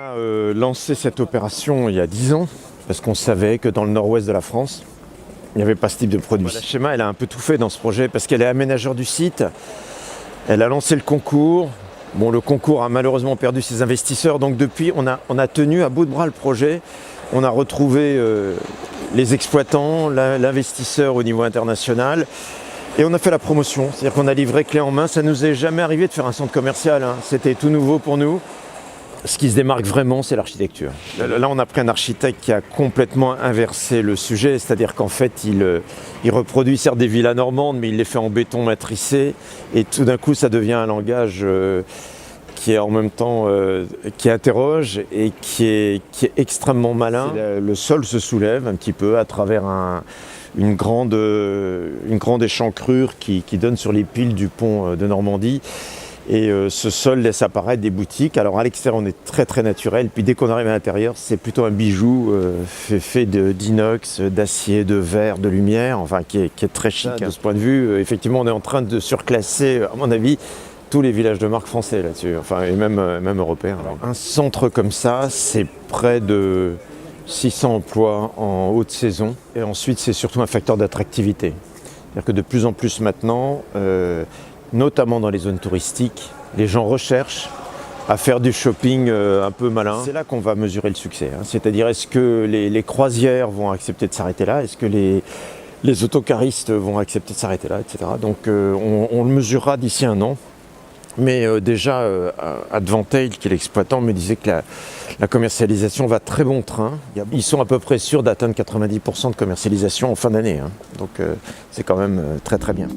a lancé cette opération il y a 10 ans, parce qu'on savait que dans le nord-ouest de la France, il n'y avait pas ce type de produit. La Schéma, elle a un peu tout fait dans ce projet, parce qu'elle est aménageur du site, elle a lancé le concours. Bon, le concours a malheureusement perdu ses investisseurs, donc depuis, on a tenu à bout de bras le projet. On a retrouvé les exploitants, l'investisseur au niveau international, et on a fait la promotion. C'est-à-dire qu'on a livré clé en main. Ça ne nous est jamais arrivé de faire un centre commercial, hein. C'était tout nouveau pour nous. Ce qui se démarque vraiment, c'est l'architecture. Là, on a pris un architecte qui a complètement inversé le sujet, c'est-à-dire qu'en fait, il reproduit certes des villas normandes, mais il les fait en béton matricé, et tout d'un coup, ça devient un langage qui est en même temps, qui interroge et qui est extrêmement malin. Le sol se soulève un petit peu à travers une grande échancrure qui donne sur les piles du pont de Normandie. Et ce sol laisse apparaître des boutiques. Alors à l'extérieur, on est très très naturel. Puis dès qu'on arrive à l'intérieur, c'est plutôt un bijou fait d'inox, d'acier, de verre, de lumière, enfin qui est très chic. De ce point de vue, effectivement, on est en train de surclasser, à mon avis, tous les villages de marque français là-dessus, enfin, et même européens. Alors, un centre comme ça, c'est près de 600 emplois en haute saison. Et ensuite, c'est surtout un facteur d'attractivité. C'est-à-dire que de plus en plus maintenant, notamment dans les zones touristiques, les gens recherchent à faire du shopping un peu malin. C'est là qu'on va mesurer le succès, hein. C'est-à-dire, est-ce que les croisières vont accepter de s'arrêter là? Est-ce que les autocaristes vont accepter de s'arrêter là, etc. Donc on le mesurera d'ici un an. Mais déjà, Advantail, qui est l'exploitant, me disait que la commercialisation va très bon train. Ils sont à peu près sûrs d'atteindre 90% de commercialisation en fin d'année, hein. Donc c'est quand même très très bien.